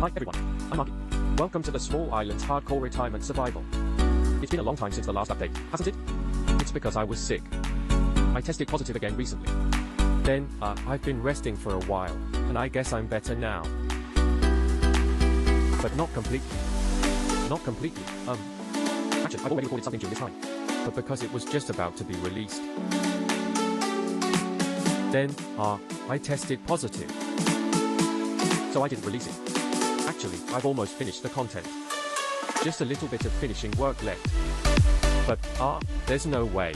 Hi everyone, I'm Marky. Welcome to the Small Islands Hardcore Retirement Survival. It's been a long time since the last update, hasn't it? It's because I was sick. I tested positive again recently. Then, I've been resting for a while, and I guess I'm better now. But not completely. Not completely, actually, I've already recorded something during this time. But because it was just about to be released. Then, I tested positive. So I didn't release it. Actually, I've almost finished the content. Just a little bit of finishing work left. But, there's no way.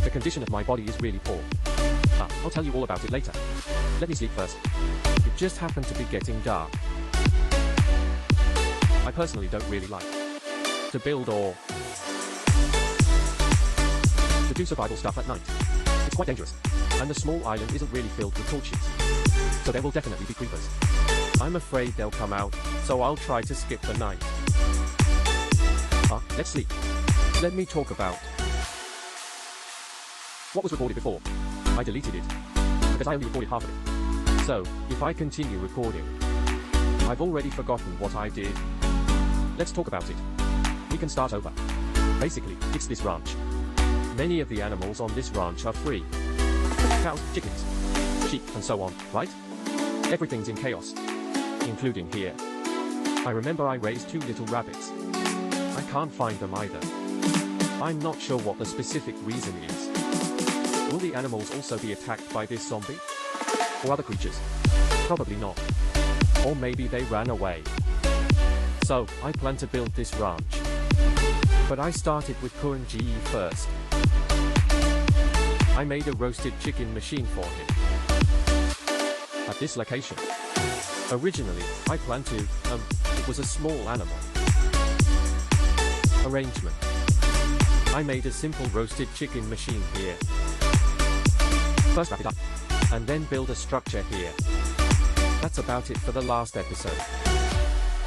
The condition of my body is really poor. I'll tell you all about it later. Let me sleep first. It just happened to be getting dark. I personally don't really like to build or to do survival stuff at night. It's quite dangerous, and the small island isn't really filled with torches. So there will definitely be creepers. I'm afraid they'll come out, so I'll try to skip the night. Let's sleep. Let me talk about what was recorded before. I deleted it, because I only recorded half of it. So, if I continue recording, I've already forgotten what I did. Let's talk about it. We can start over. Basically, it's this ranch. Many of the animals on this ranch are free. Cows, chickens, sheep, and so on, right? Everything's in chaos. Including here. I remember I raised 2 little rabbits. I can't find them either. I'm not sure what the specific reason is. Will the animals also be attacked by this zombie? Or other creatures? Probably not. Or maybe they ran away. So, I plan to build this ranch. But I started with Kuranji first. I made a roasted chicken machine for him. At this location. Originally, I planned to, it was a small animal. Arrangement. I made a simple roasted chicken machine here. First wrap it up, and then build a structure here. That's about it for the last episode.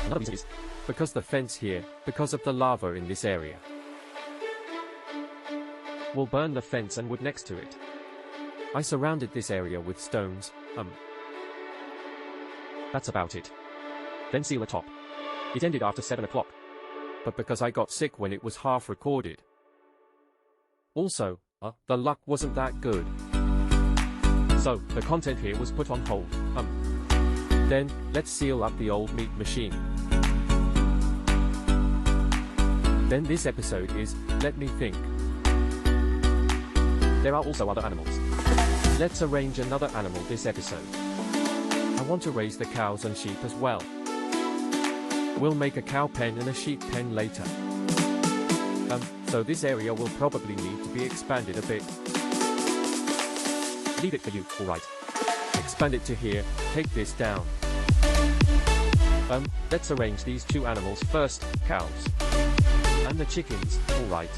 Another reason is, because the fence here, because of the lava in this area. We'll burn the fence and wood next to it. I surrounded this area with stones, That's about it. Then seal the top. It ended after 7 o'clock. But because I got sick when it was half recorded. Also, the luck wasn't that good. So, the content here was put on hold, Then, let's seal up the old meat machine. Then this episode is, let me think. There are also other animals. Let's arrange another animal this episode. I want to raise the cows and sheep as well. We'll make a cow pen and a sheep pen later. So this area will probably need to be expanded a bit. Leave it for you, alright. Expand it to here, take this down. Let's arrange these 2 animals first, cows. And the chickens, alright.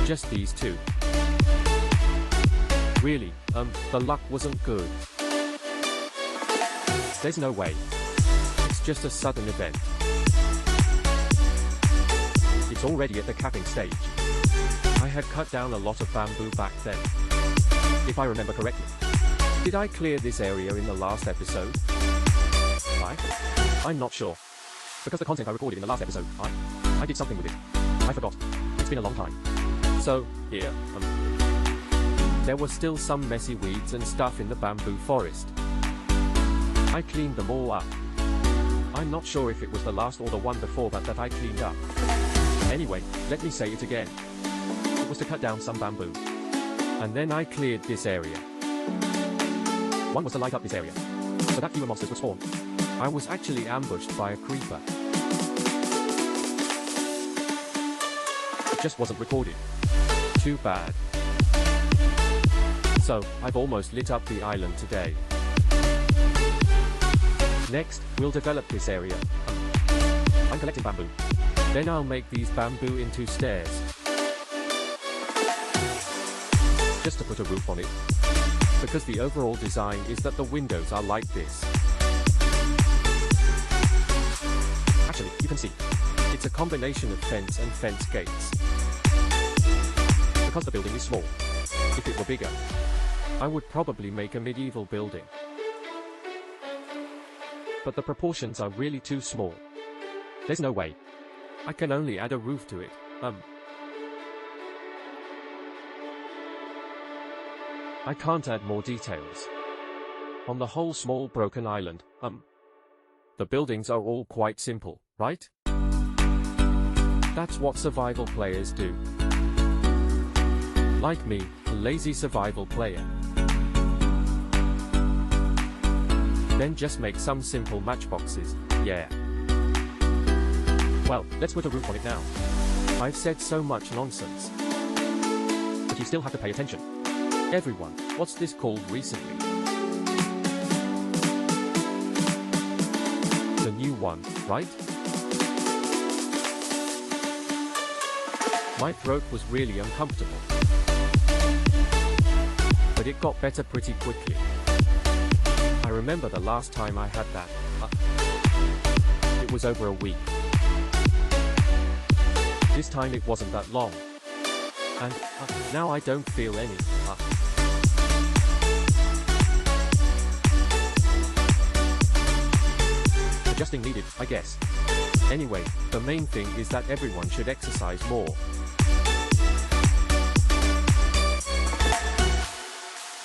Just these 2. Really, the luck wasn't good. There's no way. It's just a sudden event. It's already at the capping stage. I had cut down a lot of bamboo back then. If I remember correctly. Did I clear this area in the last episode? I'm not sure. Because the content I recorded in the last episode, I did something with it. I forgot. It's been a long time. So, here, there were still some messy weeds and stuff in the bamboo forest. I cleaned them all up. I'm not sure if it was the last or the one before that I cleaned up. Anyway, let me say it again. It was to cut down some bamboo. And then I cleared this area. One was to light up this area, so that fewer monsters would spawn. I was actually ambushed by a creeper. It just wasn't recorded. Too bad. So, I've almost lit up the island today. Next, we'll develop this area. I'm collecting bamboo. Then I'll make these bamboo into stairs. Just to put a roof on it. Because the overall design is that the windows are like this. Actually, you can see. It's a combination of fence and fence gates. Because the building is small. If it were bigger, I would probably make a medieval building. but the proportions are really too small. There's no way. I can only add a roof to it. I can't add more details. On the whole small broken island, the buildings are all quite simple, right? That's what survival players do. Like me, a lazy survival player. Then just make some simple matchboxes, yeah. Well, let's put a roof on it now. I've said so much nonsense. But you still have to pay attention. Everyone, what's this called recently? The new one, right? My throat was really uncomfortable. But it got better pretty quickly. I remember the last time I had that. It was over a week. This time it wasn't that long. And now I don't feel any. Adjusting needed, I guess. Anyway, the main thing is that everyone should exercise more.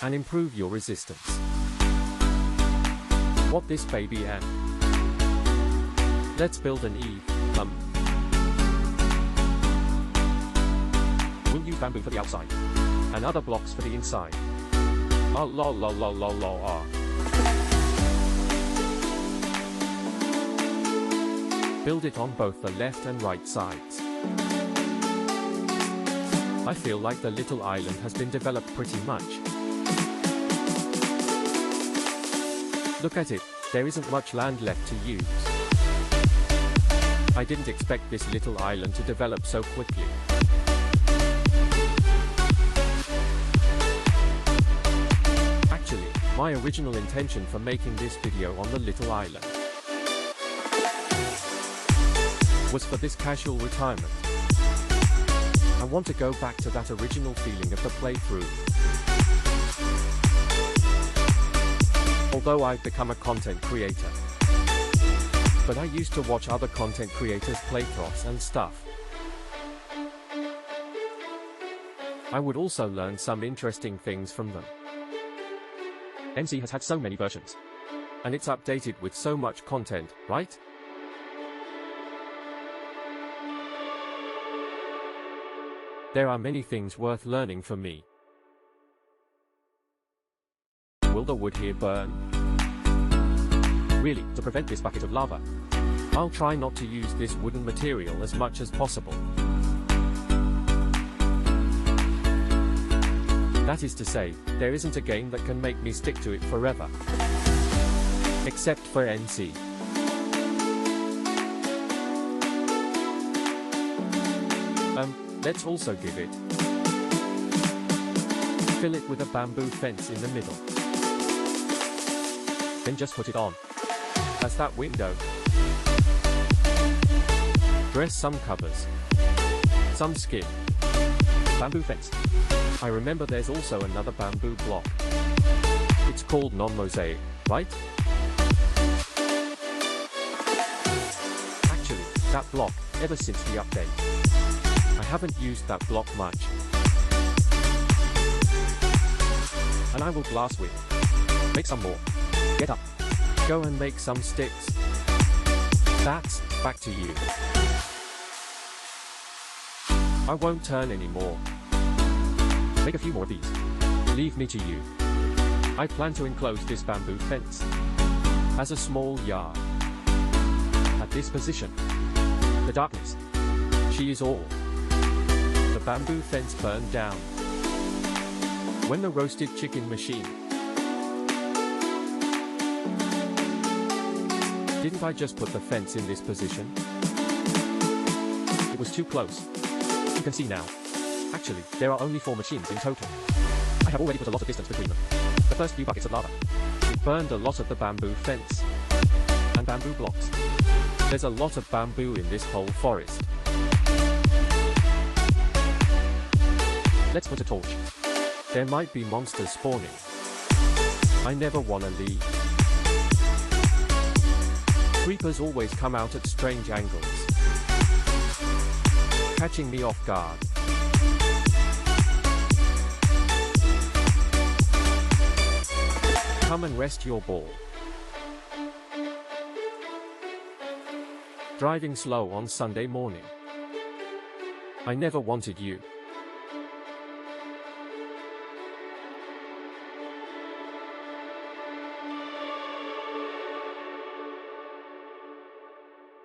And improve your resistance. What this baby and let's build an eve. We'll use bamboo for the outside and other blocks for the inside. Build it on both the left and right sides. I feel like the little island has been developed pretty much. Look at it, there isn't much land left to use. I didn't expect this little island to develop so quickly. Actually, my original intention for making this video on the little island was for this casual retirement. I want to go back to that original feeling of the playthrough. Although I've become a content creator. But I used to watch other content creators play plots and stuff. I would also learn some interesting things from them. MC has had so many versions. And it's updated with so much content, right? There are many things worth learning for me. Will the wood here burn? Really, to prevent this bucket of lava, I'll try not to use this wooden material as much as possible. That is to say, there isn't a game that can make me stick to it forever. Except for NC. Let's also give it. Fill it with a bamboo fence in the middle. Then just put it on. As that window. Dress some covers. Some skin. Bamboo fence. I remember there's also another bamboo block. It's called non-mosaic, right? Actually, that block, ever since the update, I haven't used that block much. And I will glass with. Make some more. Get up. Go and make some sticks. That's back to you. I won't turn anymore. Make a few more of these. Leave me to you. I plan to enclose this bamboo fence as a small yard. At this position, the darkness, she is all. The bamboo fence burned down. When the roasted chicken machine. Didn't I just put the fence in this position? It was too close. You can see now. Actually, there are only 4 machines in total. I have already put a lot of distance between them. The first few buckets of lava. It burned a lot of the bamboo fence. And bamboo blocks. There's a lot of bamboo in this whole forest. Let's put a torch. There might be monsters spawning. I never wanna leave. Creepers always come out at strange angles, catching me off guard. Come and rest your ball. Driving slow on Sunday morning. I never wanted you.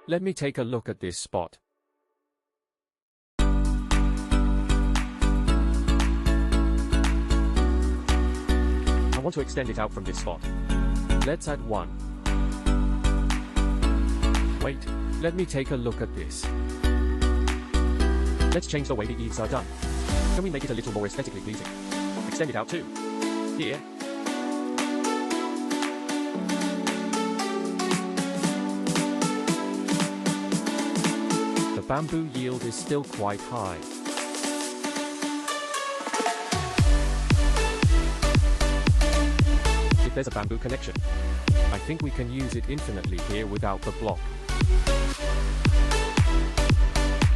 Let me take a look at this spot. I want to extend it out from this spot. Let's add one. Wait, let me take a look at this. Let's change the way the eaves are done. Can we make it a little more aesthetically pleasing? Extend it out too. Here. The bamboo yield is still quite high. If there's a bamboo connection, I think we can use it infinitely here without the block.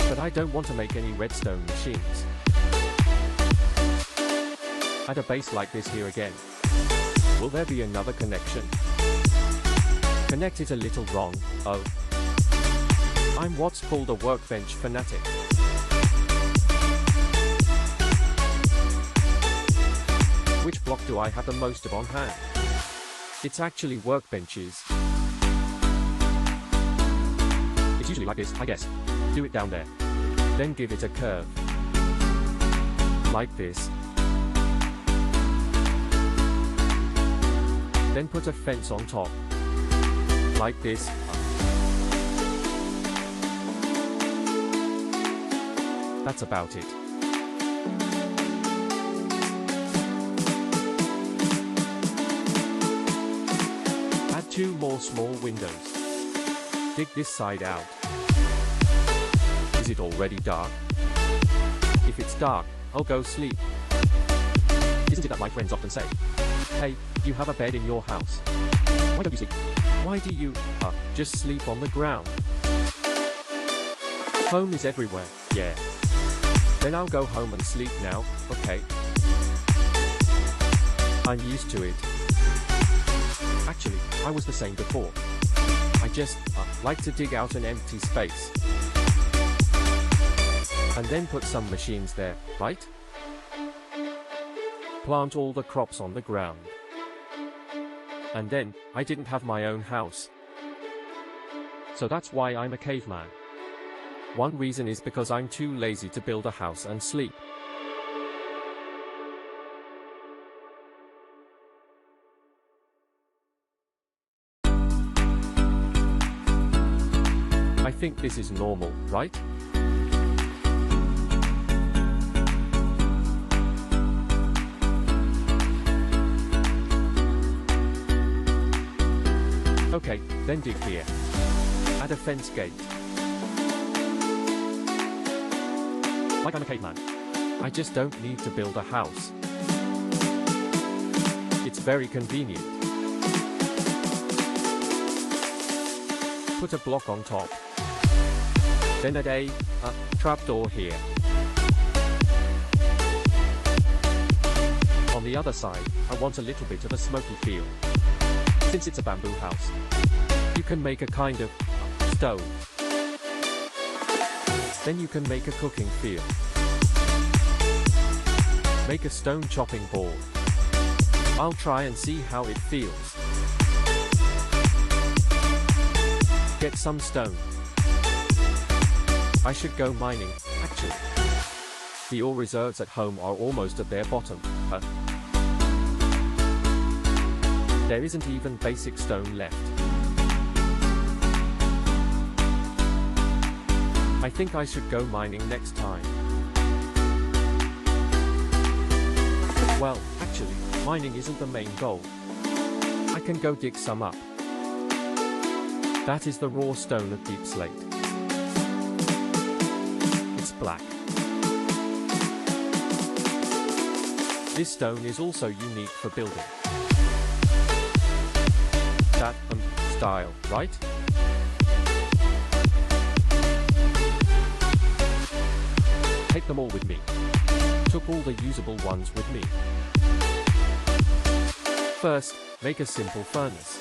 But I don't want to make any redstone machines. Add a base like this here again. Will there be another connection? Connect it a little wrong. Oh. I'm what's called a workbench fanatic. Which block do I have the most of on hand? It's actually workbenches. It's usually like this, I guess. Do it down there. Then give it a curve. Like this. Then put a fence on top. Like this. That's about it. Add two more small windows. Dig this side out. Is it already dark? If it's dark, I'll go sleep. Isn't it that my friends often say, "Hey, you have a bed in your house. Why don't you sleep? Why do you, just sleep on the ground?" Home is everywhere, yeah. Then I'll go home and sleep now, okay? I'm used to it. Actually, I was the same before. I just, like to dig out an empty space. And then put some machines there, right? Plant all the crops on the ground. And then, I didn't have my own house. So that's why I'm a caveman. One reason is because I'm too lazy to build a house and sleep. I think this is normal, right? Okay, then dig here. Add a fence gate. Like I'm a caveman. I just don't need to build a house. It's very convenient. Put a block on top. Then add a trapdoor here. On the other side, I want a little bit of a smoky feel. Since it's a bamboo house, you can make a kind of stove. Then you can make a cooking feel. Make a stone chopping board. I'll try and see how it feels. Get some stone. I should go mining, actually. The ore reserves at home are almost at their bottom. There isn't even basic stone left. I think I should go mining next time. Well, actually, mining isn't the main goal. I can go dig some up. That is the raw stone of deep slate. It's black. This stone is also unique for building. That, style, right? take them all with me. Took all the usable ones with me. First, make a simple furnace.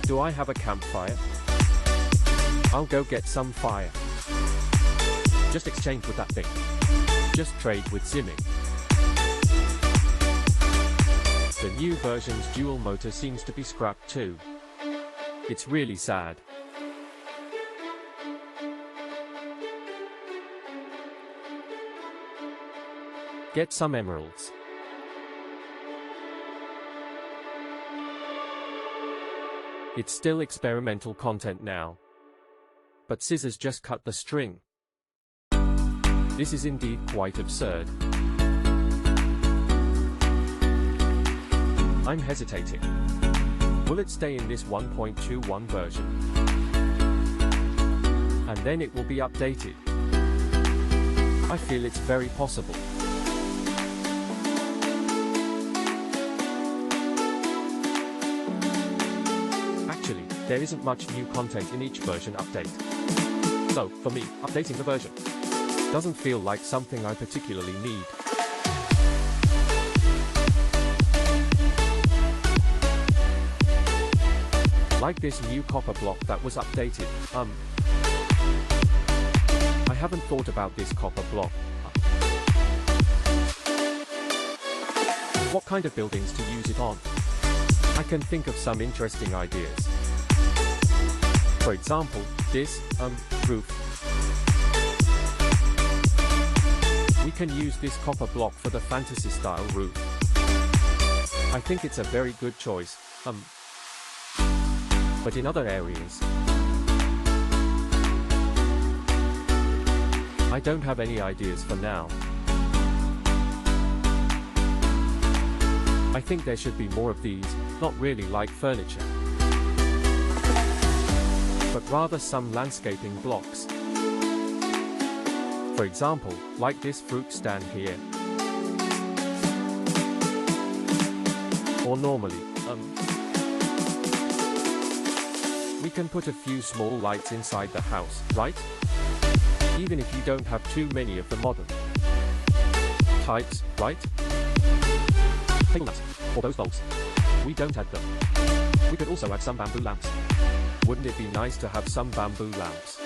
Do I have a campfire? I'll go get some fire. Just exchange with that thing. Just trade with Zimming. The new version's dual motor seems to be scrapped too. It's really sad. Get some emeralds. It's still experimental content now. But scissors just cut the string. This is indeed quite absurd. I'm hesitating. Will it stay in this 1.21 version? And then it will be updated. I feel it's very possible. Actually, there isn't much new content in each version update. So, for me, updating the version doesn't feel like something I particularly need. Like this new copper block that was updated. I haven't thought about this copper block. What kind of buildings to use it on? I can think of some interesting ideas. For example, this, roof. We can use this copper block for the fantasy-style roof. I think it's a very good choice, but in other areas, I don't have any ideas for now. I think there should be more of these, not really like furniture, but rather some landscaping blocks. For example, like this fruit stand here. Or normally, we can put a few small lights inside the house, right? Even if you don't have too many of the modern types, right? Table lamps, or those bulbs. We don't add them. We could also add some bamboo lamps. Wouldn't it be nice to have some bamboo lamps?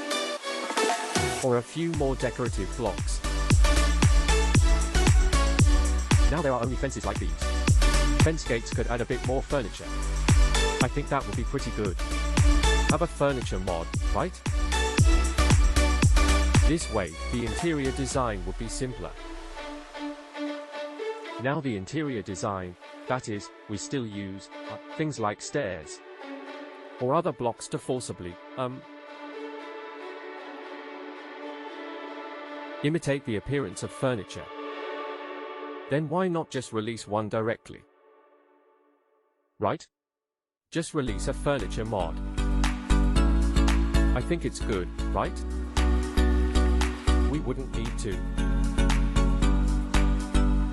Or a few more decorative blocks. Now there are only fences like these. Fence gates could add a bit more furniture. I think that would be pretty good. Have a furniture mod, right? This way, the interior design would be simpler. Now the interior design, that is, we still use things like stairs or other blocks to forcibly imitate the appearance of furniture. Then why not just release one directly? Right? Just release a furniture mod. I think it's good, right? We wouldn't need to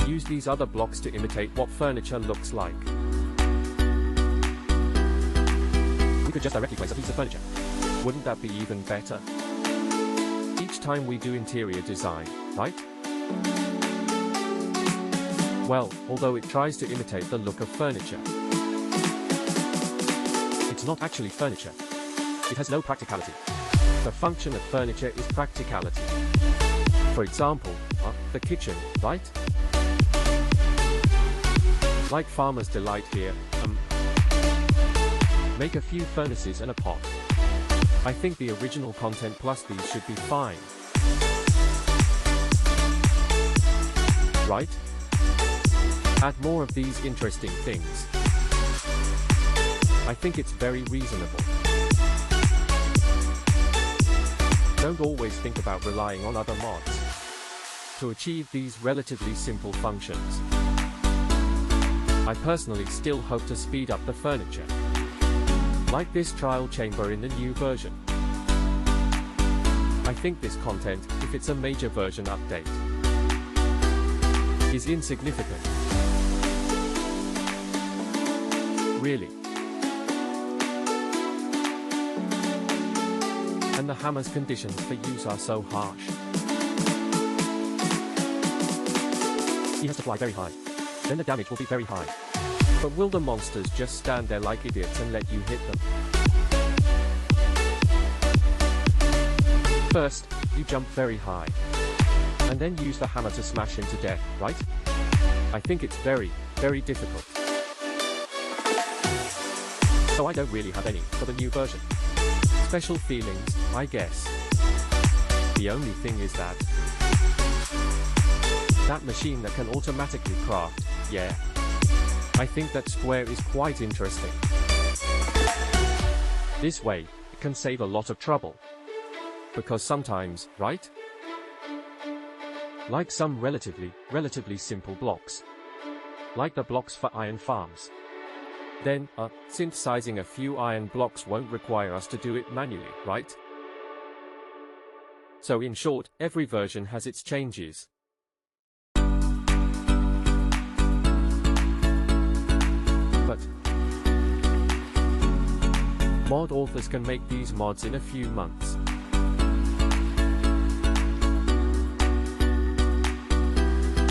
use these other blocks to imitate what furniture looks like. We could just directly place a piece of furniture. Wouldn't that be even better? Each time we do interior design, right? Well, although it tries to imitate the look of furniture, it's not actually furniture. It has no practicality. The function of furniture is practicality. For example, the kitchen, right? Like Farmer's Delight here, make a few furnaces and a pot. I think the original content plus these should be fine. Right? Add more of these interesting things. I think it's very reasonable. Don't always think about relying on other mods to achieve these relatively simple functions. I personally still hope to speed up the furniture, like this trial chamber in the new version. I think this content, if it's a major version update, is insignificant. Really. and the hammer's conditions for use are so harsh. He has to fly very high. Then the damage will be very high. But will the monsters just stand there like idiots and let you hit them? First, you jump very high. And then use the hammer to smash him to death, right? I think it's very, very difficult. So I don't really have any for the new version. Special feelings, I guess. The only thing is that machine that can automatically craft, yeah. I think that square is quite interesting. This way, it can save a lot of trouble. Because sometimes, right? Like some relatively simple blocks. Like the blocks for iron farms. Then, synthesizing a few iron blocks won't require us to do it manually, right? So in short, every version has its changes. But mod authors can make these mods in a few months.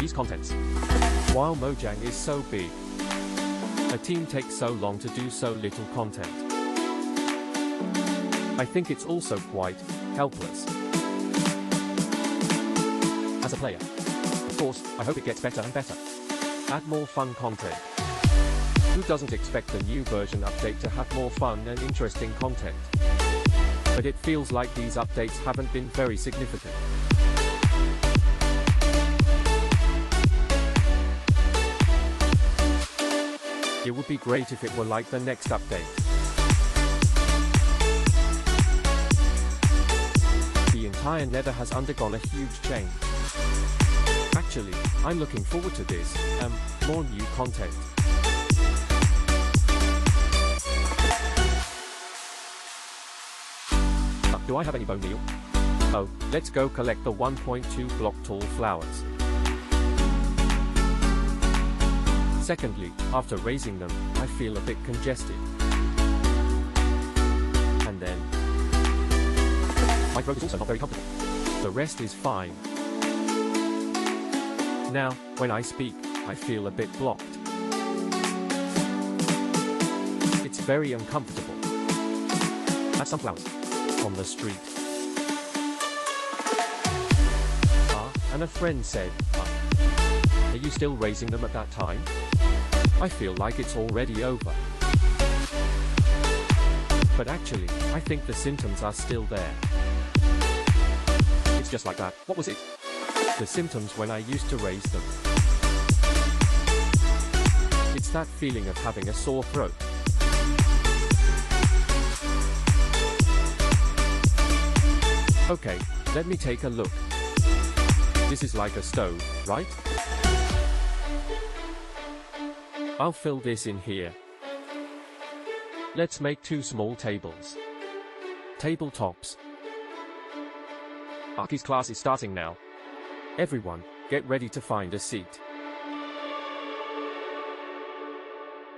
These contents. While Mojang is so big, a team takes so long to do so little content. I think it's also quite helpless. As a player. Of course, I hope it gets better and better. Add more fun content. Who doesn't expect the new version update to have more fun and interesting content? But it feels like these updates haven't been very significant. It would be great if it were like the next update. The entire Nether has undergone a huge change. Actually, I'm looking forward to this, more new content. Do I have any bone meal? Oh, let's go collect the 1.2 block tall flowers. Secondly, after raising them, I feel a bit congested. And then, my throat is also not very comfortable. The rest is fine. Now, when I speak, I feel a bit blocked. It's very uncomfortable. Add some flowers. On the street. And a friend said, are you still raising them at that time? I feel like it's already over. But actually, I think the symptoms are still there. It's just like that. What was it? The symptoms when I used to raise them. It's that feeling of having a sore throat. Okay, let me take a look. This is like a stove, right? I'll fill this in here. Let's make 2 small tables. Tabletops. Aki's class is starting now. Everyone, get ready to find a seat.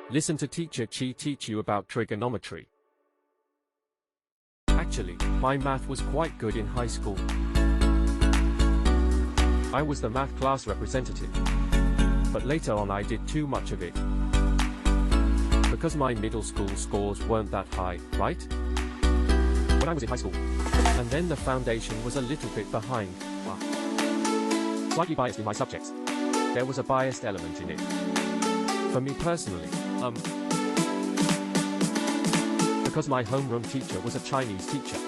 Listen to Teacher Chi teach you about trigonometry. Actually, my math was quite good in high school. I was the math class representative. But later on I did too much of it. Because my middle school scores weren't that high, right? When I was in high school. And then the foundation was a little bit behind. Slightly biased in my subjects. There was a biased element in it. For me personally, because my homeroom teacher was a Chinese teacher.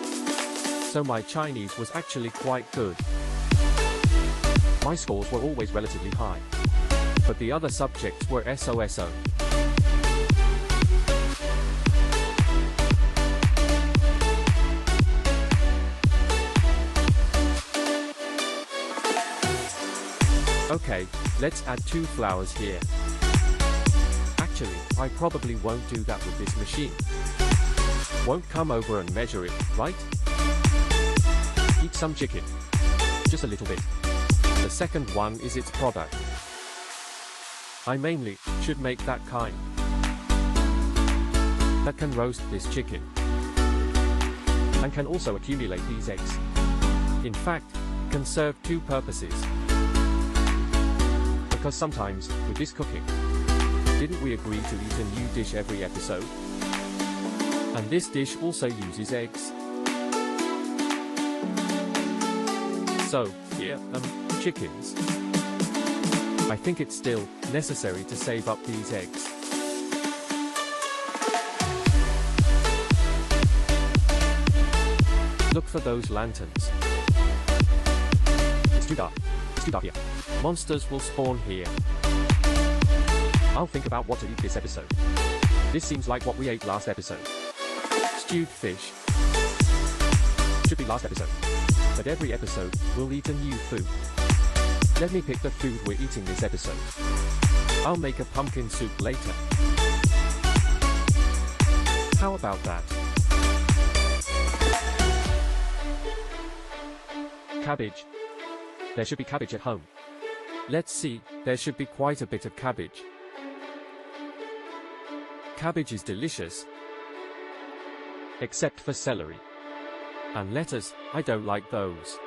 So my Chinese was actually quite good. My scores were always relatively high. But the other subjects were SOSO. Okay, let's add 2 flowers here. Actually, I probably won't do that with this machine. Won't come over and measure it, right? Eat some chicken. Just a little bit. The second one is its product. I mainly should make that kind that can roast this chicken. and can also accumulate these eggs. In fact, can serve two purposes. Because sometimes, with this cooking, didn't we agree to eat a new dish every episode? And this dish also uses eggs. So, here, chickens. I think it's still necessary to save up these eggs. Look for those lanterns. It's too dark. It's too dark here. Monsters will spawn here. I'll think about what to eat this episode. This seems like what we ate last episode. Stewed fish. Should be last episode. But every episode, we'll eat a new food. Let me pick the food we're eating this episode. I'll make a pumpkin soup later. How about that? Cabbage. There should be cabbage at home. Let's see, there should be quite a bit of cabbage. Cabbage is delicious. Except for celery. And lettuce, I don't like those.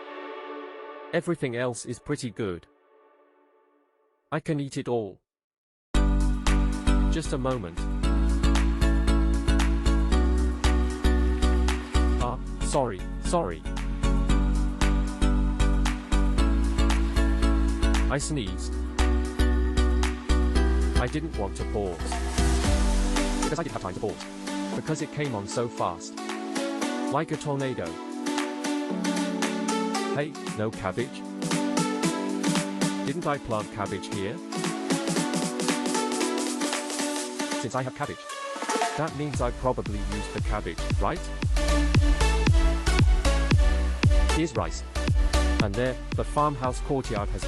Everything else is pretty good. I can eat it all. Just a moment. Sorry. I sneezed. I didn't want to pause. Because I didn't have time to pause. Because it came on so fast. Like a tornado. Hey, no cabbage? Didn't I plant cabbage here? Since I have cabbage, that means I probably used the cabbage, right? Here's rice. And there, the farmhouse courtyard has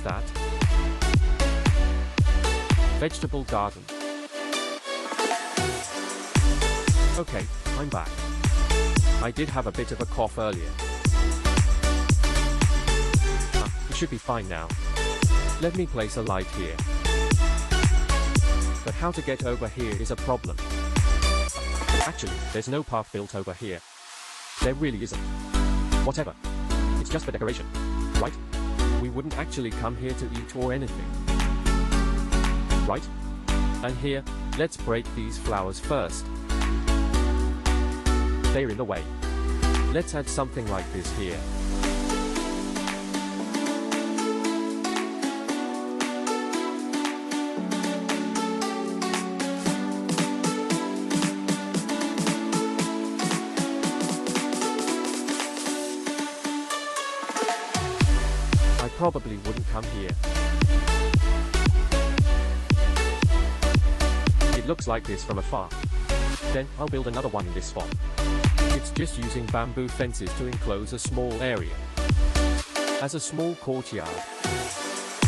that, vegetable garden. Okay, I'm back. I did have a bit of a cough earlier. It should be fine now. Let me place a light here. But how to get over here is a problem. Actually, there's no path built over here. There really isn't. Whatever. It's just for decoration. Right? We wouldn't actually come here to eat or anything. Right? And here, let's break these flowers first. They're in the way. Let's add something like this here. I probably wouldn't come here. It looks like this from afar. Then, I'll build another one in this spot. It's just using bamboo fences to enclose a small area. As a small courtyard.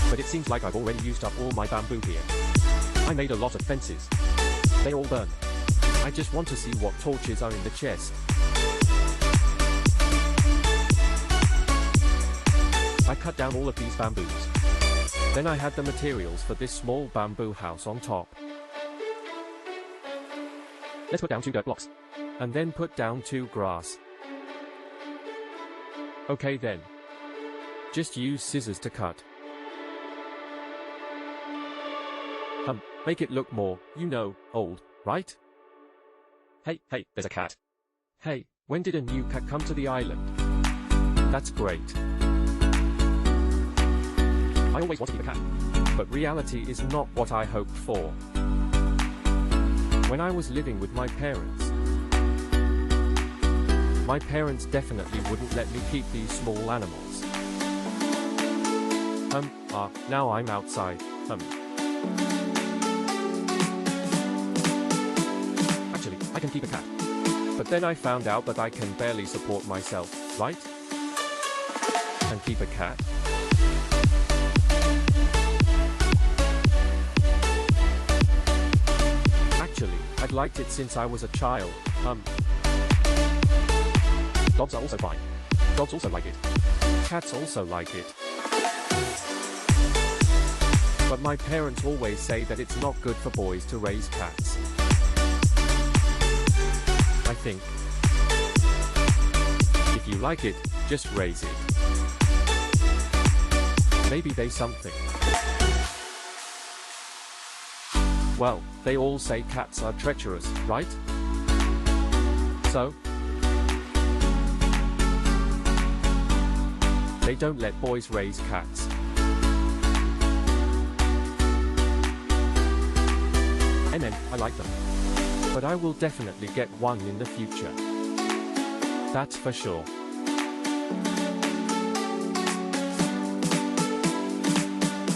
But it seems like I've already used up all my bamboo here. I made a lot of fences. They all burned. I just want to see what torches are in the chest. I cut down all of these bamboos. Then I had the materials for this small bamboo house on top. Let's put down 2 dirt blocks. And then put down 2 grass. Okay then. Just use scissors to cut. Make it look more, old, right? Hey, there's a cat. Hey, when did a new cat come to the island? That's great. I always wanted to keep a cat. But reality is not what I hoped for. When I was living with my parents definitely wouldn't let me keep these small animals. Now I'm outside. Actually, I can keep a cat. But then I found out that I can barely support myself, right? And keep a cat? Actually, I'd liked it since I was a child. Dogs are also fine. Dogs also like it. Cats also like it. But my parents always say that it's not good for boys to raise cats. think. If you like it, just raise it. Maybe they something. Well, they all say cats are treacherous, right? So? They don't let boys raise cats. And then, I like them. But I will definitely get one in the future. That's for sure.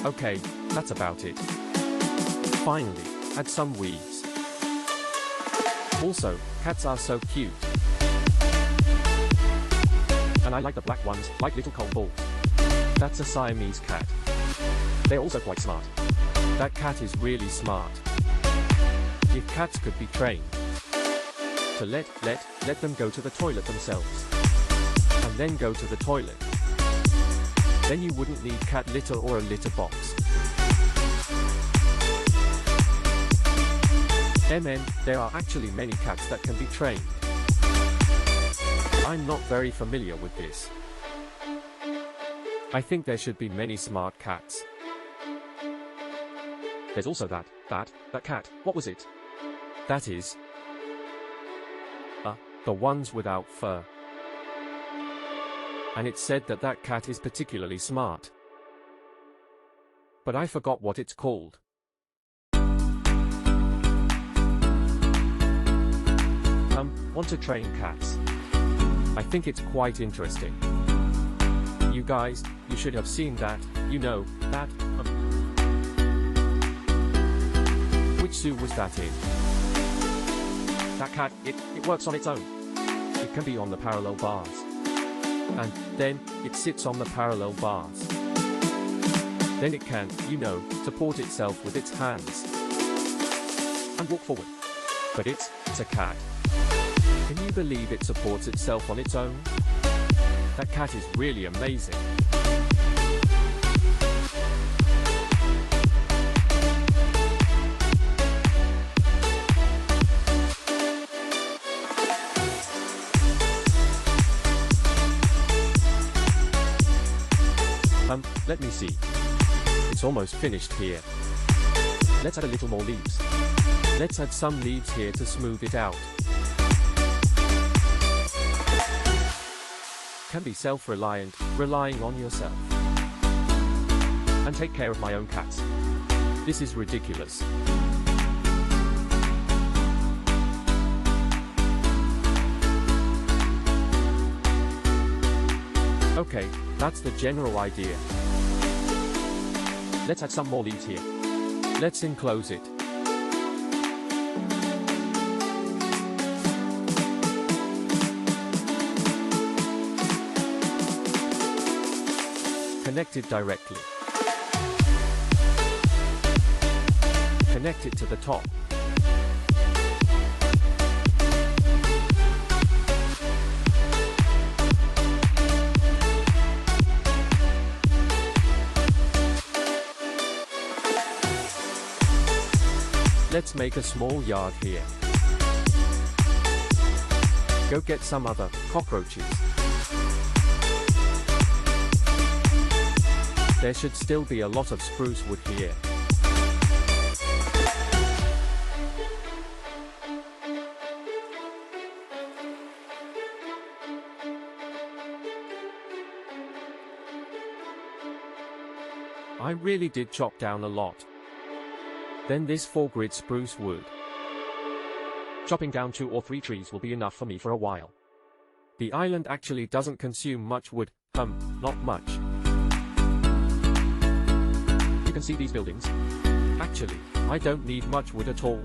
Okay, that's about it. Finally, add some weeds. Also, cats are so cute. And I like the black ones, like little cold balls. That's a Siamese cat. They're also quite smart. That cat is really smart. If cats could be trained to let them go to the toilet themselves, and then go to the toilet, then you wouldn't need cat litter or a litter box. There are actually many cats that can be trained. I'm not very familiar with this. I think there should be many smart cats. There's also that cat, what was it? That is... the ones without fur. And it said that that cat is particularly smart. But I forgot what it's called. Want to train cats. I think it's quite interesting. You guys, you should have seen that, you know, that, Which zoo was that in? That cat, it works on its own. It can be on the parallel bars. And then, it sits on the parallel bars. Then it can, you know, support itself with its hands. And walk forward. But it's a cat. Can you believe it supports itself on its own? That cat is really amazing. Let me see. It's almost finished here. Let's add a little more leaves. Let's add some leaves here to smooth it out. Can be self-reliant, relying on yourself. And take care of my own cats. This is ridiculous. Okay, that's the general idea. Let's add some more leaves here. Let's enclose it. Connect it directly. Connect it to the top. Let's make a small yard here. Go get some other cockroaches. There should still be a lot of spruce wood here. I really did chop down a lot. Then this 4-grid spruce wood. Chopping down 2 or 3 trees will be enough for me for a while. The island actually doesn't consume much wood, not much. You can see these buildings. Actually, I don't need much wood at all.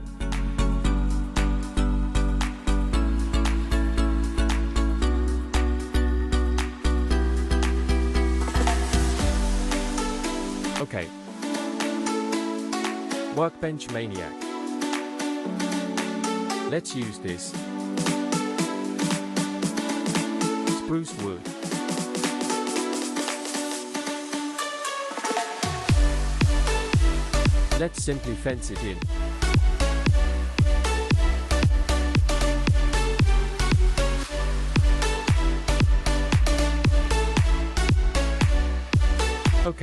Okay. Workbench maniac. Let's use this. Spruce wood. Let's simply fence it in.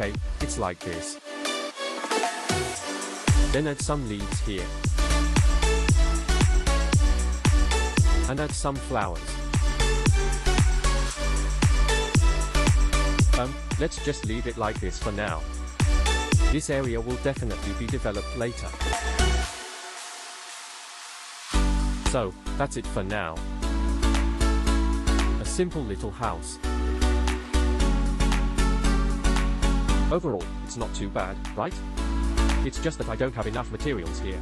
Okay, it's like this. Then add some leaves here. And add some flowers. Let's just leave it like this for now. This area will definitely be developed later. So, that's it for now. A simple little house. Overall, it's not too bad, right? It's just that I don't have enough materials here.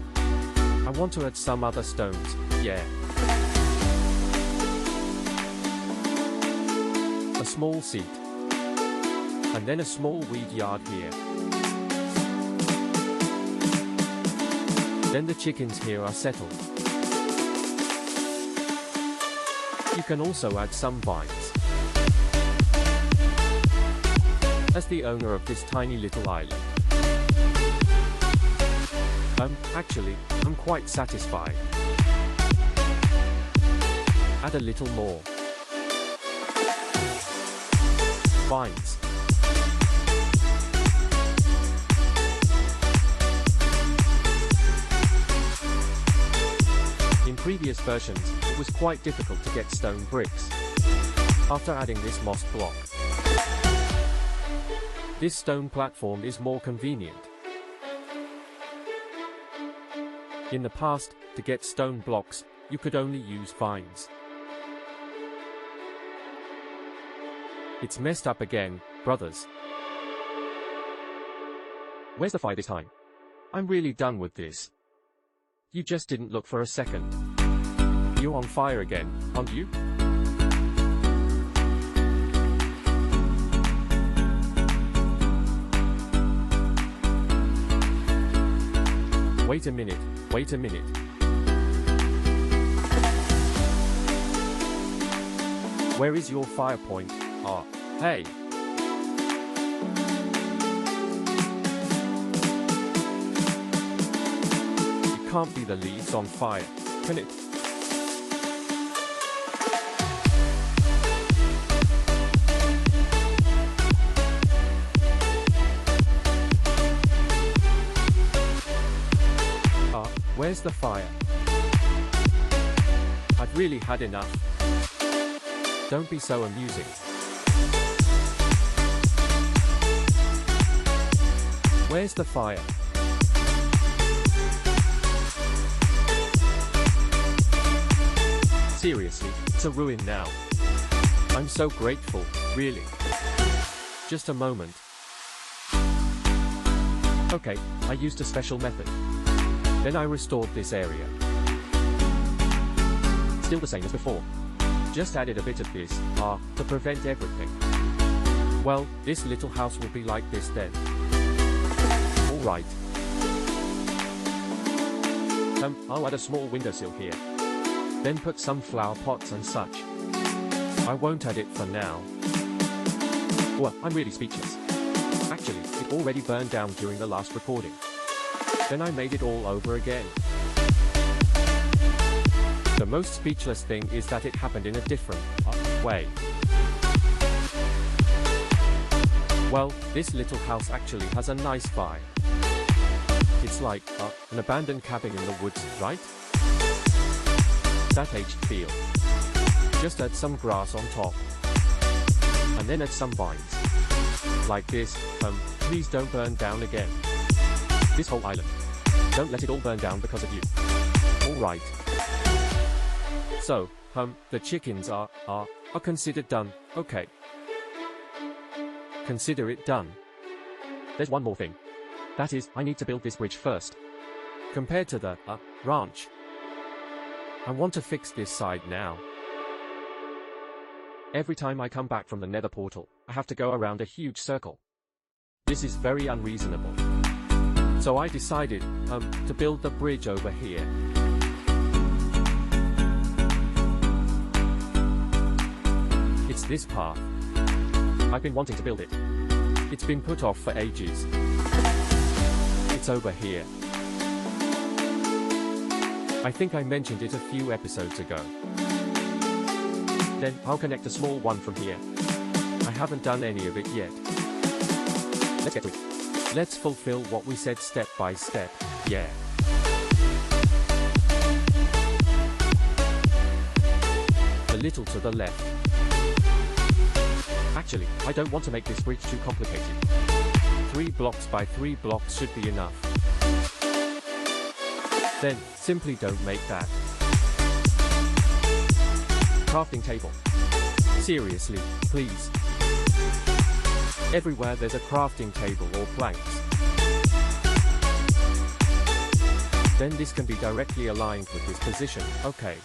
I want to add some other stones, yeah. A small seat. And then a small weed yard here. Then the chickens here are settled. You can also add some vines. As the owner of this tiny little island. Actually, I'm quite satisfied. Add a little more. Vines. In previous versions, it was quite difficult to get stone bricks. After adding this moss block, this stone platform is more convenient. In the past, to get stone blocks, you could only use vines. It's messed up again, brothers. Where's the fire this time? I'm really done with this. You just didn't look for a second. You're on fire again, aren't you? Wait a minute, wait a minute. Where is your fire point? Ah, hey. It can't be the leaves on fire, can it? Where's the fire? I've really had enough. Don't be so amusing. Where's the fire? Seriously, it's a ruin now. I'm so grateful, really. Just a moment. Okay, I used a special method. Then I restored this area. Still the same as before. Just added a bit of this, to prevent everything. Well, this little house will be like this then. Alright. I'll add a small windowsill here. Then put some flower pots and such. I won't add it for now. Well, I'm really speechless. Actually, it already burned down during the last recording. Then I made it all over again. The most speechless thing is that it happened in a different way. Well, this little house actually has a nice vibe. It's like an abandoned cabin in the woods, right? That aged feel. Just add some grass on top. And then add some vines. Like this, please don't burn down again. This whole island. Don't let it all burn down because of you. Alright. So, the chickens are considered done, okay. Consider it done. There's one more thing. That is, I need to build this bridge first. Compared to the, ranch. I want to fix this side now. Every time I come back from the nether portal, I have to go around a huge circle. This is very unreasonable. So I decided, to build the bridge over here. It's this path. I've been wanting to build it. It's been put off for ages. It's over here. I think I mentioned it a few episodes ago. Then I'll connect a small one from here. I haven't done any of it yet. Let's get to it. Let's fulfill what we said step by step, yeah. A little to the left. Actually, I don't want to make this bridge too complicated. 3 blocks by 3 blocks should be enough. Then, simply don't make that. Crafting table. Seriously, please. Everywhere there's a crafting table or planks. Then this can be directly aligned with this position, okay.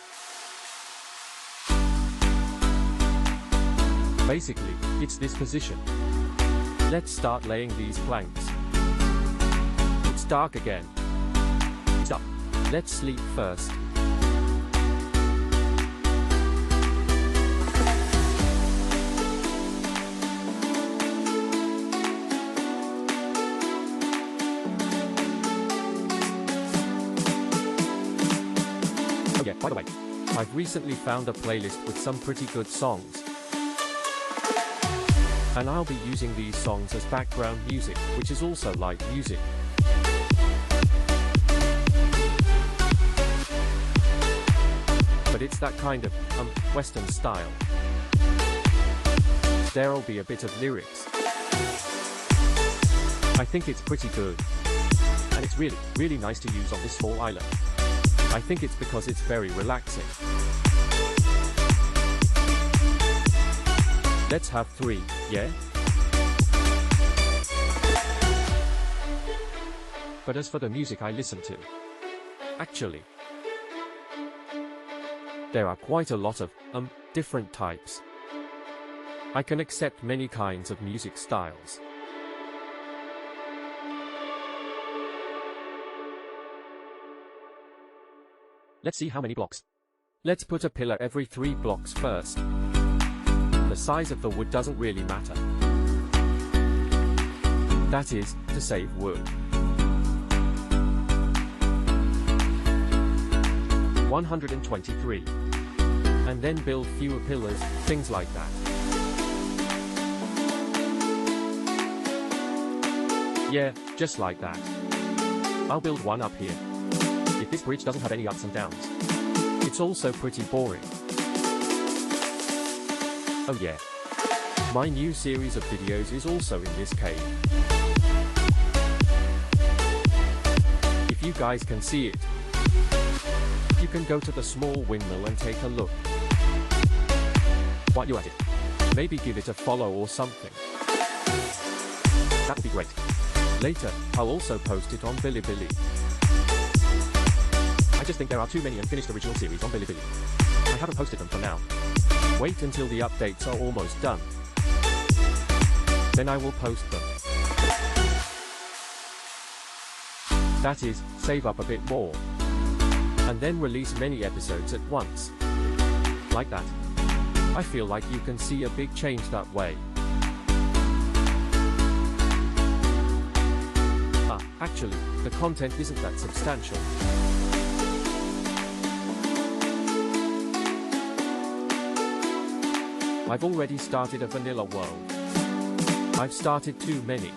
Basically, it's this position. Let's start laying these planks. It's dark again. Stop. Let's sleep first. Oh yeah, by the way, I've recently found a playlist with some pretty good songs. And I'll be using these songs as background music, which is also light music. But it's that kind of, Western style. There'll be a bit of lyrics. I think it's pretty good. And it's really, really nice to use on this small island. I think it's because it's very relaxing. Let's have 3, yeah? But as for the music I listen to, actually, there are quite a lot of, different types. I can accept many kinds of music styles. Let's see how many blocks. Let's put a pillar every 3 blocks first. The size of the wood doesn't really matter. That is, to save wood. 123. And then build fewer pillars, things like that. Yeah, just like that. I'll build one up here. If this bridge doesn't have any ups and downs, it's also pretty boring. Oh yeah. My new series of videos is also in this cave. If you guys can see it, you can go to the small windmill and take a look. While you're at it, maybe give it a follow or something. That would be great. Later, I'll also post it on Bilibili. I just think there are too many unfinished original series on Bilibili. I haven't posted them for now. Wait until the updates are almost done. Then I will post them. That is, save up a bit more. And then release many episodes at once. Like that. I feel like you can see a big change that way. Actually, the content isn't that substantial. I've already started a vanilla world. I've started too many.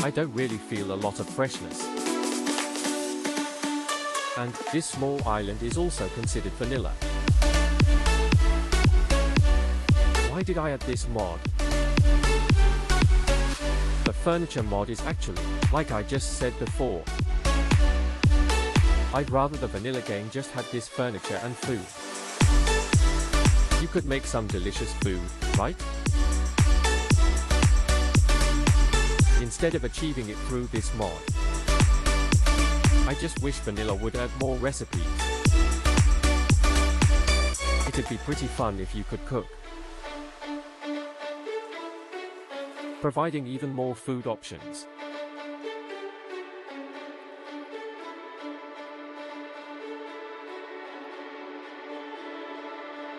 I don't really feel a lot of freshness. And this small island is also considered vanilla. Why did I add this mod? The furniture mod is actually, like I just said before. I'd rather the vanilla game just had this furniture and food. You could make some delicious food, right? Instead of achieving it through this mod. I just wish vanilla would add more recipes. It'd be pretty fun if you could cook. Providing even more food options.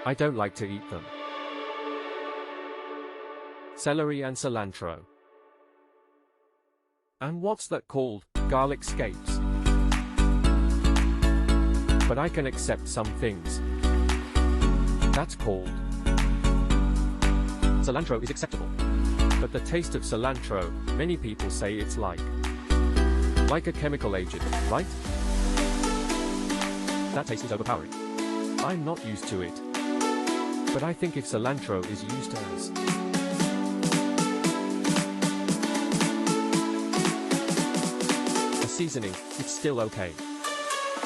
I don't like to eat them. Celery and cilantro. And what's that called? Garlic scapes. But I can accept some things. That's called. Cilantro is acceptable. But the taste of cilantro, many people say it's like a chemical agent, right? That taste is overpowering. I'm not used to it. But I think if cilantro is used as a seasoning, it's still okay.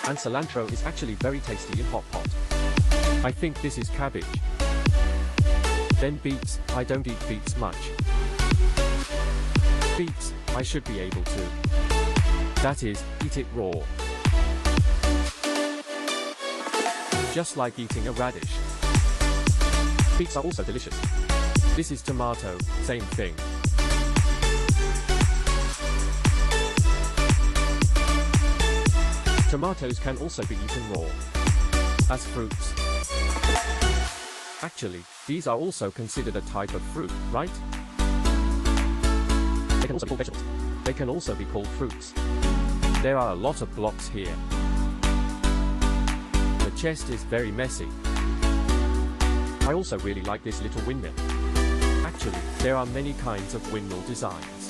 And cilantro is actually very tasty in hot pot. I think this is cabbage. Then beets, I don't eat beets much. Beets, I should be able to. That is, eat it raw. Just like eating a radish. Beets are also delicious. This is tomato, same thing. Tomatoes can also be eaten raw. As fruits. Actually, these are also considered a type of fruit, right? They can also be called vegetables. They can also be called fruits. There are a lot of blocks here. The chest is very messy. I also really like this little windmill. Actually, there are many kinds of windmill designs.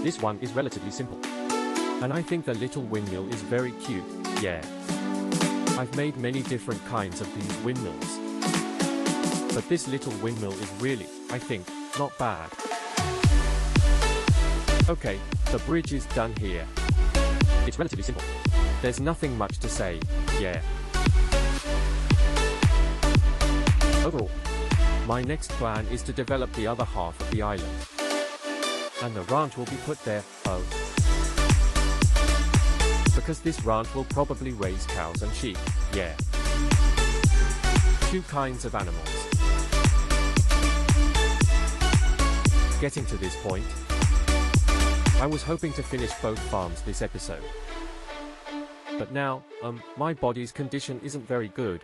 This one is relatively simple. And I think the little windmill is very cute, yeah. I've made many different kinds of these windmills. But this little windmill is really, I think, not bad. Okay, the bridge is done here. It's relatively simple. There's nothing much to say, yeah. Overall, my next plan is to develop the other half of the island. And the ranch will be put there, oh. Because this ranch will probably raise cows and sheep, yeah. Two kinds of animals. Getting to this point, I was hoping to finish both farms this episode. But now, my body's condition isn't very good.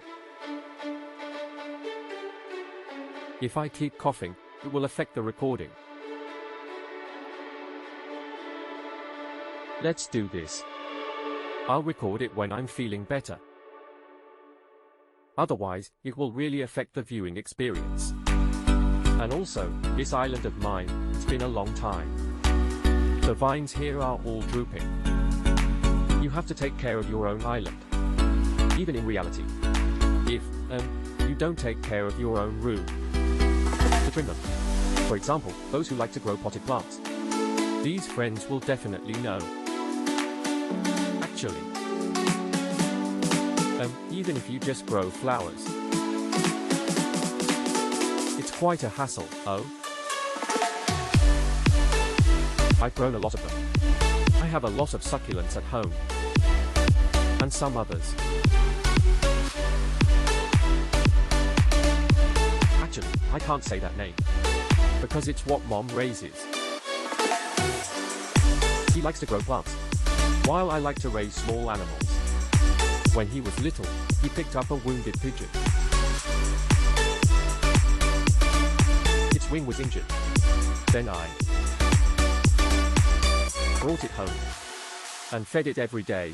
If I keep coughing, it will affect the recording. Let's do this. I'll record it when I'm feeling better. Otherwise, it will really affect the viewing experience. And also, this island of mine, it's been a long time. The vines here are all drooping. You have to take care of your own island. Even in reality. If, you don't take care of your own room. To trim them. For example, those who like to grow potted plants. These friends will definitely know. Actually, even if you just grow flowers, it's quite a hassle, oh? I've grown a lot of them. I have a lot of succulents at home. And some others. Actually, I can't say that name. Because it's what Mom raises. He likes to grow plants. While I like to raise small animals. When he was little, he picked up a wounded pigeon. Its wing was injured. Then I brought it home and fed it every day.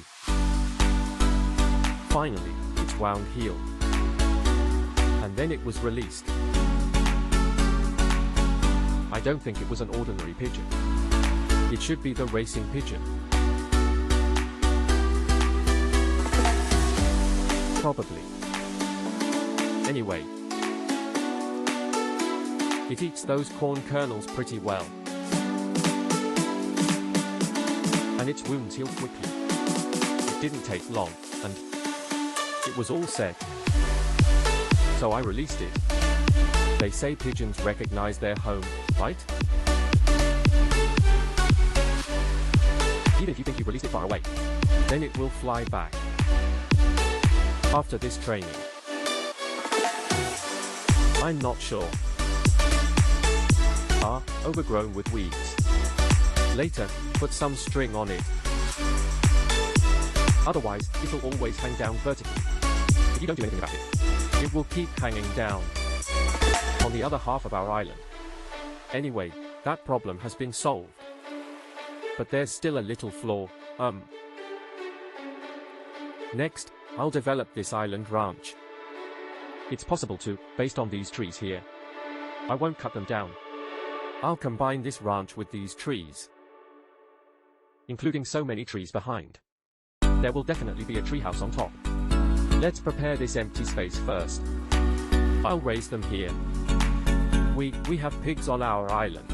Finally, its wound healed. And then it was released. I don't think it was an ordinary pigeon. It should be the racing pigeon. Probably. Anyway. It eats those corn kernels pretty well. And its wounds healed quickly. It didn't take long, and it was all set. So I released it. They say pigeons recognize their home, right? Even if you think you've released it far away, then it will fly back. After this training. I'm not sure. Overgrown with weeds. Later, put some string on it. Otherwise, it'll always hang down vertically. If you don't do anything about it, it will keep hanging down. On the other half of our island. Anyway, that problem has been solved. But there's still a little flaw, Next, I'll develop this island ranch. It's possible to, based on these trees here. I won't cut them down. I'll combine this ranch with these trees, including so many trees behind. There will definitely be a treehouse on top. Let's prepare this empty space first. I'll raise them here. We have pigs on our island.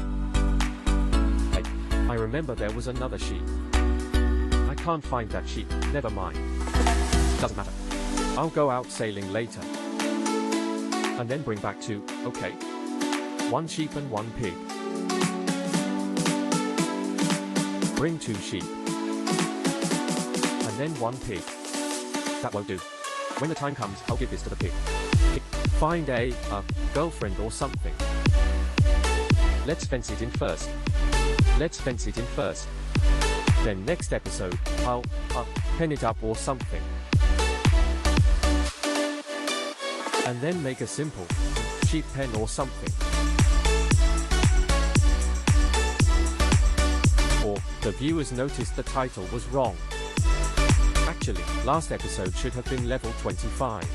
I remember there was another sheep. I can't find that sheep, never mind. Doesn't matter. I'll go out sailing later. And then bring back two, okay? One sheep and one pig. Bring two sheep. And then one pig. That won't do. When the time comes, I'll give this to the pig. Find a girlfriend or something. Let's fence it in first. Let's fence it in first. Then next episode, I'll pen it up or something. And then make a simple sheep pen or something. Or the viewers noticed the title was wrong. Actually, last episode should have been level 25.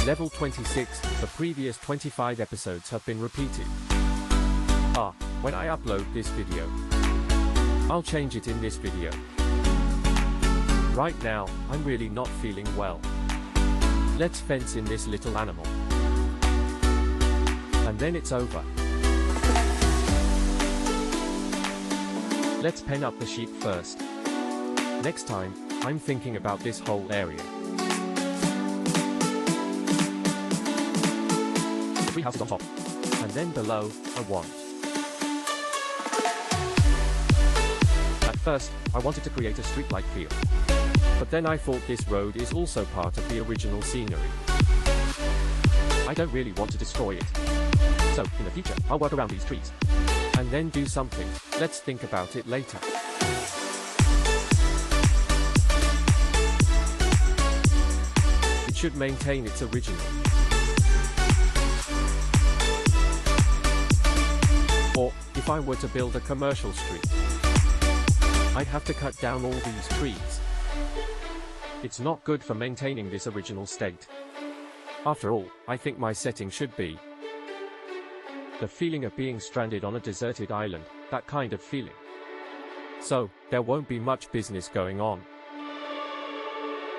Level 26, the previous 25 episodes have been repeated. When I upload this video, I'll change it in this video. Right now, I'm really not feeling well. Let's fence in this little animal. And then it's over. Let's pen up the sheep first. Next time, I'm thinking about this whole area. The treehouse is on top. And then below, I want. At first, I wanted to create a street-like feel. But then I thought this road is also part of the original scenery. I don't really want to destroy it. So, in the future, I'll work around these trees. And then do something. Let's think about it later. It should maintain its original. Or, if I were to build a commercial street, I'd have to cut down all these trees. It's not good for maintaining this original state. After all, I think my setting should be the feeling of being stranded on a deserted island, that kind of feeling. So, there won't be much business going on.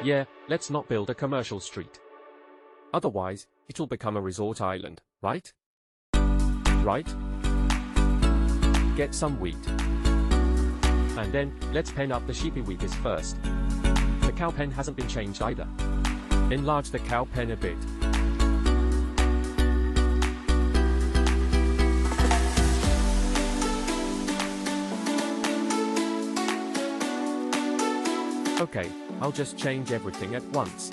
Yeah, let's not build a commercial street. Otherwise, it'll become a resort island, right? Right? Get some wheat. And then, let's pen up the sheepy wheaties first. The cow pen hasn't been changed either. Enlarge the cow pen a bit. Okay, I'll just change everything at once.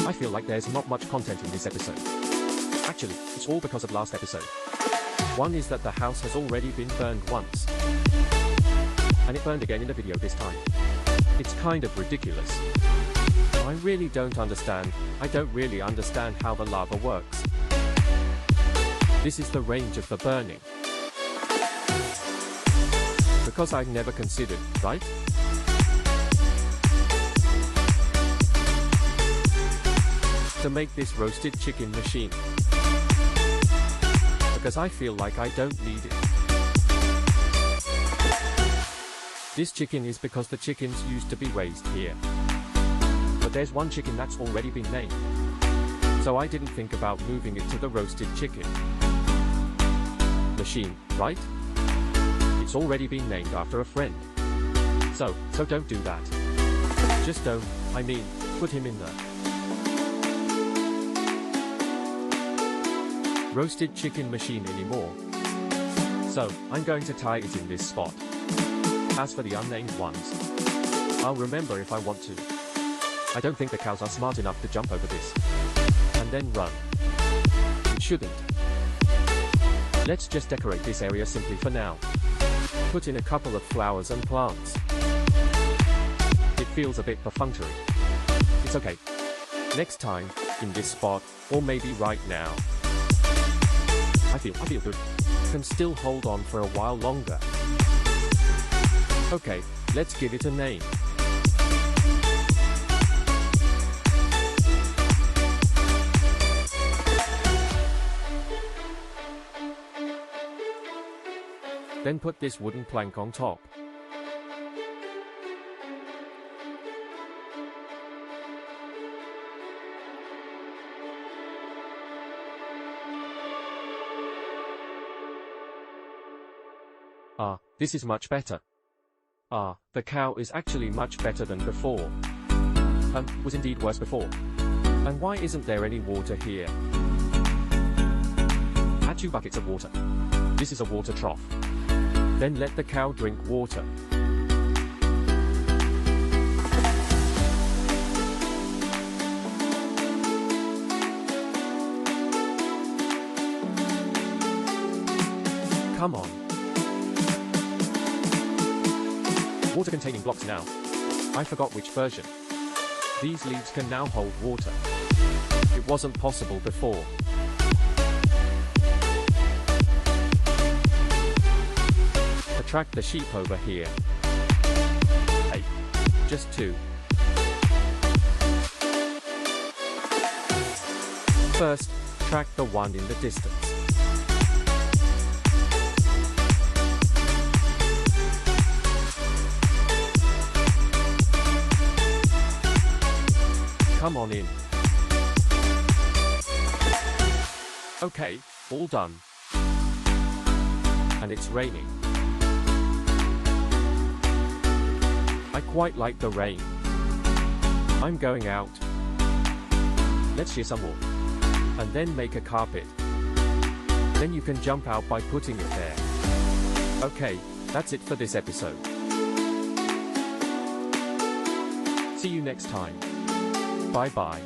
I feel like there's not much content in this episode. Actually, it's all because of last episode. One is that the house has already been burned once. And it burned again in the video this time. It's kind of ridiculous. I really don't understand. I don't really understand how the lava works. This is the range of the burning. Because I've never considered, right? To make this roasted chicken machine. Because I feel like I don't need it. This chicken is because the chickens used to be raised here. But there's one chicken that's already been named. So I didn't think about moving it to the roasted chicken machine, right? It's already been named after a friend. So don't do that. Just don't, put him in there. Roasted chicken machine anymore. So, I'm going to tie it in this spot. As for the unnamed ones, I'll remember if I want to. I don't think the cows are smart enough to jump over this. And then run. It shouldn't. Let's just decorate this area simply for now. Put in a couple of flowers and plants. It feels a bit perfunctory. It's okay. Next time, in this spot, or maybe right now. I feel good. Can still hold on for a while longer. Okay, let's give it a name. Then put this wooden plank on top. This is much better. The cow is actually much better than before. Was indeed worse before. And why isn't there any water here? Add 2 buckets of water. This is a water trough. Then let the cow drink water. Come on. Water containing blocks now. I forgot which version. These leaves can now hold water. It wasn't possible before. Attract the sheep over here. Hey, just 2. First, track the one in the distance. Come on in. Okay, all done. And it's raining. I quite like the rain. I'm going out. Let's shear some wool. And then make a carpet. Then you can jump out by putting it there. Okay, that's it for this episode. See you next time. Bye-bye.